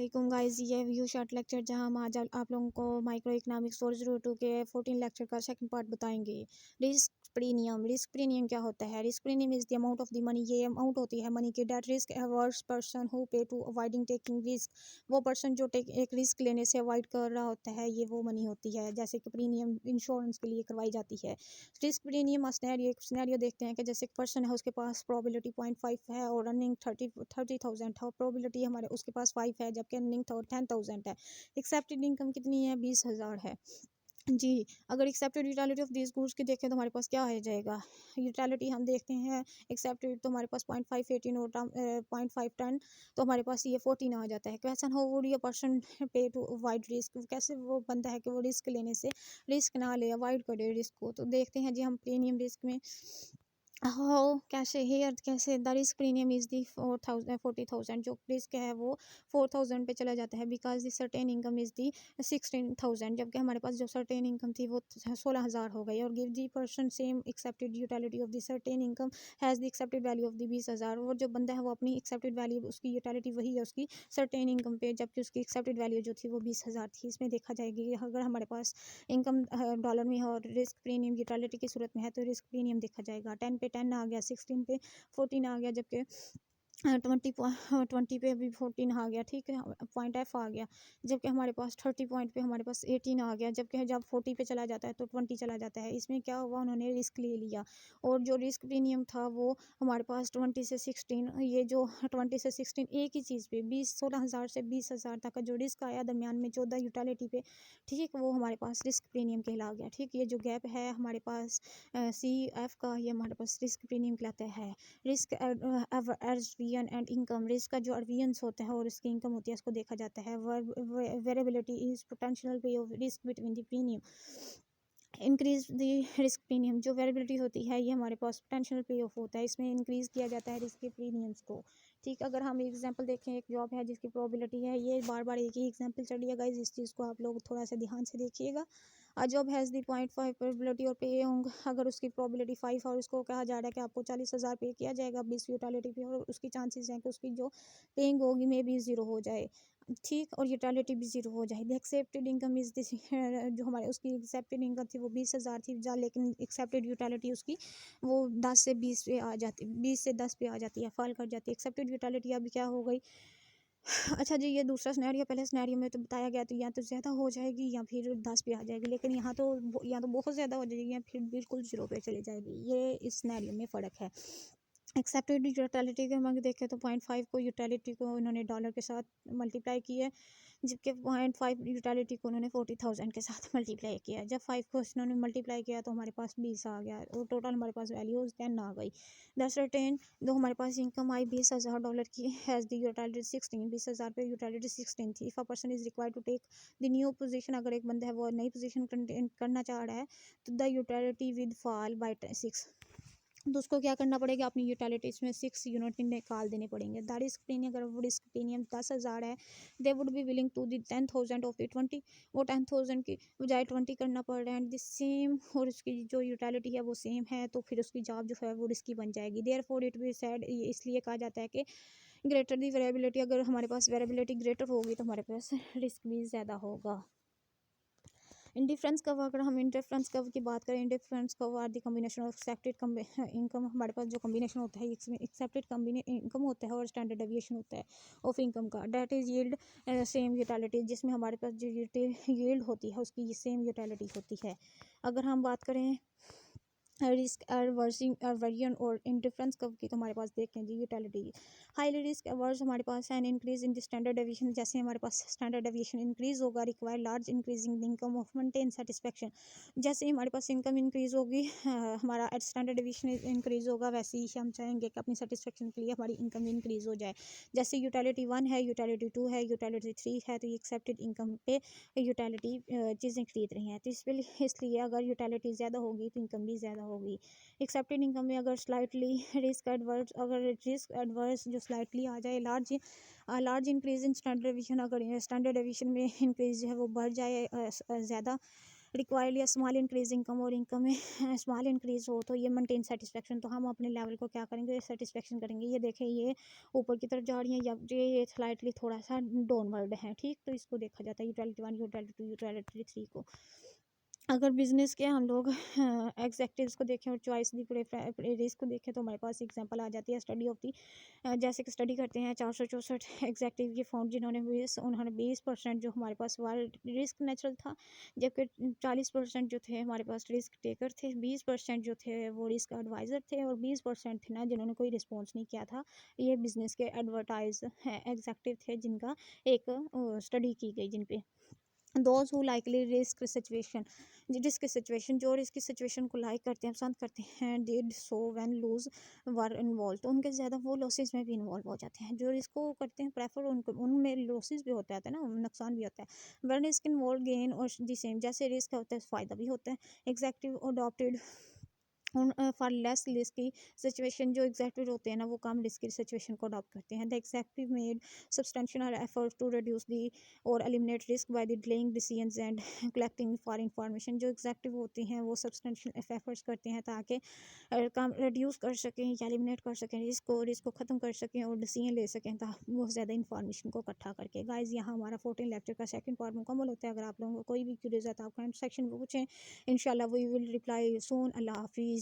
वालेकुम गाइस, ये view short lecture जहां हम आज आप लोगों को माइक्रो इकोनॉमिक्स 402 के 14 लेक्चर का सेकंड पार्ट बताएंगे। रिस्क प्रीमियम क्या होता है? Risk premium is the amount of the money, ये अमाउंट होती है मनी की that risk averse person who pay to avoiding taking risk. वो पर्सन जो एक रिस्क लेने से अवॉइड कर रहा होता है, ये वो मनी होती है। जैसे कि प्रीमियम इंश्योरेंस के लिए करवाई जाती है। रिस्क प्रीमियम एक सिनेरियो देखते हैं कि जैसे एक पर्सन है, उसके पास प्रोबेबिलिटी 0.5 है और रनिंग 30,000 है, और प्रोबेबिलिटी हमारे उसके पास 5 है, जबकि अर्निंग 10,000 है। एक्सेप्टेड इनकम कितनी है? 20,000 है जी। अगर accepted utility of this goods की देखें तो हमारे पास क्या आ जाएगा? यूटिलिटी हम देखते हैं एक्सेप्टेड, तो हमारे पास 0.5 18 और 0.5 10, तो हमारे पास ये 14 आ जाता है। क्वेश्चन हो वुड ये पर्सन पे टू अवॉइड रिस्क, कैसे वो बनता है कि वो रिस्क लेने से रिस्क ना ले, अवॉइड करे रिस्क को। तो देखते हैं जी हम प्रीमियम रिस्क में हाउ कैसे हेयर कैसे the risk premium is the 40,000, जो रिस्क है वो 4,000 पे चला जाता है, because the certain income is the 16,000, जबकि हमारे पास जो सर्टेन इनकम थी वो 16,000 हो गई। और give the person same accepted utility of the certain income has the accepted value of the 20,000। और जो बंदा है वो अपनी एक्सेप्टेड वैल्यू, उसकी यूटिलिटी वही है उसकी सर्टेन इनकम पे, जबकि उसकी एक्सेप्टेड वैल्यू जो थी वो 20,000 थी। इसमें देखा जाएगी कि अगर हमारे पास इनकम डॉलर में है और रिस्क प्रीमियम यूटिलिटी की सूरत में है, तो रिस्क प्रीमियम देखा जाएगा। 10 पे 10 आ गया, 16 पे 14 आ गया, जबकि 20 पे भी 14 आ गया, ठीक है। पॉइंट एफ आ गया, जबकि हमारे पास 30 पॉइंट पे हमारे पास 18 आ गया, जबकि जब 40 पे चला जाता है तो 20 चला जाता है। इसमें क्या हुआ, उन्होंने रिस्क ले लिया, और जो रिस्क प्रीमियम था वो हमारे पास 20 से 16, ये जो 20 से 16 एक ही चीज़ पे 16,000 से 20,000 तक का जो रिस्क आया दरमियान में 14 यूटिलिटी पे, ठीक, वो हमारे पास रिस्क प्रीमियम कहला गया। ठीक, ये जो गैप है हमारे पास सी एफ का, ये हमारे पास रिस्क प्रीमियम कहलाता है। रिस्क अर्वियन एंड इनकम, रिस्क का जो अर्वियंस होता है और इसकी इनकम होती है, इसको देखा जाता है। वेरिएबिलिटी इज पोटेंशियल पे of risk between the premium increase the risk premium, जो वेरिएबिलिटी होती है ये हमारे पास पोटेंशियल पे ऑफ होता है, इसमें इंक्रीज किया जाता है रिस्क के प्रीमियम्स को। ठीक, अगर हम एग्जांपल देखें, एक जॉब है जिसकी प्रोबेबिलिटी है, ये बार बार एक ही एग्जांपल चलिएगा, इस चीज़ को आप लोग थोड़ा सा ध्यान से देखिएगा। A job has the 0.5 probability और पे होंगे, अगर उसकी प्रोबेबिलिटी 5 और उसको कहा जा रहा है कि आपको 40,000 पे किया जाएगा 20 यूटिलिटी पे, और उसकी चांसेस हैं कि उसकी जो पेइंग होगी मे बी 0 हो जाए, ठीक, और यूटिलिटी भी 0 हो जाए। एक्सेप्टेड इनकम इज दिस, जो हमारे उसकी एक्सेप्टेड इनकम थी वो 20,000 थी, लेकिन एक्सेप्टेड यूटिलिटी उसकी वो 10 से 20 पे आ जाती, 20 से 10 पे आ जाती है, फॉल कर जाती है। एक्सेप्टेड यूटिलिटी अभी क्या हो गई? अच्छा जी, ये दूसरा सिनेरियो, पहले सिनेरियो में तो बताया गया तो या तो ज़्यादा हो जाएगी या फिर 10 पे आ जाएगी, लेकिन यहाँ तो बहुत ज़्यादा हो जाएगी या फिर बिल्कुल 0 पे चली जाएगी। ये इस सिनेरियो में फ़र्क है। एक्सेप्टेड यूटिलिटी के हम देखें तो 0.5 को यूटिलिटी को उन्होंने डॉलर के साथ मल्टीप्लाई किया है, जबकि 0.5 यूटिलिटी को उन्होंने 40,000 के साथ मल्टीप्लाई किया है। जब 5 को उन्होंने मल्टीप्लाई किया तो हमारे पास 20 आ गया, और टोटल हमारे पास वैल्यू 10 आ गई। दस टेन, जो हमारे पास इनकम आई $20,000 की, हैज़ द यूटिलिटी 16, 20,000 पे यूटिलिटी 16 थी। If a person is required to take the new position, अगर एक बंदा है वो नई पोजीशन करना चाह रहा है, तो the utility with fall bye 6, तो उसको क्या करना पड़ेगा, अपनी यूटिलिटीज में 6 यूनिट निकाल देने पड़ेंगे। दैट इज प्रीमियम, अगर वो रिस्क प्रीमियम 10,000 है, they would be willing to the 10,000 of the 20, वो 10,000 की बजाय 20 करना पड़ रहा है, एंड द सेम, और उसकी जो यूटिलिटी है वो सेम है, तो फिर उसकी जॉब जो है वो रिस्की बन जाएगी। Therefore it be said, इसलिए कहा जाता है कि ग्रेटर दी वेरिएबिलिटी, अगर हमारे पास वेरिएबिलिटी ग्रेटर होगी तो हमारे पास रिस्क भी ज़्यादा होगा। इंडिफरेंस कव, अगर हम इंडिफरेंस कव की बात करें, indifference curve are the combination of accepted income, हमारे पास जो कॉम्बिनेशन होता है इसमें एक्सेप्टेड इनकम होता है और स्टैंडर्ड डेविएशन होता है ऑफ इनकम का। That is yield same utility, जिसमें हमारे पास जो यील्ड होती है उसकी सेम यूटिलिटी होती है। अगर हम बात करें रिस्क एवर्जन और इंडिफरेंस कव की, तो हमारे पास देखें जी यूटिलिटी हाईली रिस्क एवर्स, हमारे पास है an increase in the standard deviation, जैसे हमारे पास स्टैंडर्ड डेविएशन इंक्रीज होगा, require large increasing the income of maintain satisfaction, जैसे ही हमारे पास इनकम इंक्रीज होगी, हमारा स्टैंडर्ड डेविएशन इंक्रीज होगा, वैसे ही हम चाहेंगे कि अपनी सेटिस्फेक्शन के लिए हमारी इनकम इंक्रीज हो जाए। जैसे यूटिलिटी 1 है, यूटिलिटी 2 है, यूटिलिटी 3 है, तो ये एक्सेप्टेड इनकम पे यूटिलिटी चीज़ें खरीद रही हैं, तो इसलिए अगर यूटिलिटी ज़्यादा होगी तो इनकम भी ज़्यादा होगी। एक्सेप्टेड इनकम में अगर स्लाइटली रिस्क एडवर्स, अगर रिस्क एडवर्स जो स्लाइटली आ जाए, large increase in standard deviation, अगर स्टैंडर्ड डेविएशन में इंक्रीज जो है वो बढ़ जाए ज़्यादा, रिक्वायर्ड या स्मॉल इंक्रीज इनकम, और इनकम में स्मॉल इंक्रीज हो तो ये मेंटेन सेटिस्फेक्शन, तो हम अपने लेवल को क्या करेंगे, सेटिस्फेक्शन करेंगे। ये देखें ये ऊपर की तरफ जा रही है, या ये स्लाइटली थोड़ा सा डाउनवर्ड है, ठीक। तो इसको देखा जाता है यूटिलिटी 1, यूटिलिटी 2, यूटिलिटी 3 को। अगर बिज़नेस के हम लोग एग्जेक्टिव्स को देखें और चॉइस दी रिस्क को देखें, तो हमारे पास एग्जांपल आ जाती है स्टडी ऑफ दी। जैसे कि स्टडी करते हैं 464 एग्जेक्टिव की फाउंड, जिन्होंने 20% जो हमारे पास वर्ल्ड रिस्क नेचुरल था, जबकि 40% जो थे हमारे पास रिस्क टेकर थे, 20% जो थे वो रिस्क एडवाइज़र थे, और 20% थे ना जिन्होंने कोई रिस्पॉन्स नहीं किया था। ये बिज़नेस के एडवर्टाइज एग्जेक्टिव थे जिनका एक स्टडी की गई, जिन पे those who likely risk situation, risk situation, जो रिस्क सिचुएशन को लाइक करते हैं, पसंद करते हैं, did so when lose were involve, तो उनके ज़्यादा वो लॉसेस में भी इन्वॉल्व हो जाते हैं। जो रिस्क को करते हैं प्रेफर, उनको उनमें लॉसेस भी होता है ना, नुकसान भी होता है। वन रिस्क इन्वॉल्व गेन और दी सेम, जैसे रिस्क होता है फ़ायदा भी होता है। एग्जैक्टिव अडॉप्टेड उन फॉर लेस रिस्की सिचुएशन, जो एग्जेक्टिव होते हैं ना वो कम रिस्की सिचुएशन को अडॉप्ट करते हैं। The executive made substantial effort to reduce the और eliminate risk by the delaying decisions and collecting for information, जो एग्जेक्टिव होते हैं वो सब्सटेंशियल एफर्ट्स करते हैं ताकि काम रिड्यूस कर सकें या एलिमिनेट कर सकें रिस्क को ख़त्म कर सकें और डिसीजन ले सकें बहुत ज़्यादा इंफॉर्मेशन को इकट्ठा करके। गाइज यहाँ हमारा 14 लेक्चर का सेकंड पार्ट मुकम्मल होता है। अगर आप लोगों को कोई भी क्यूरीज है तो आप कमेंट सेक्शन में पूछें, इंशाल्लाह वी विल रिप्लाई सून। अल्लाह हाफिज़।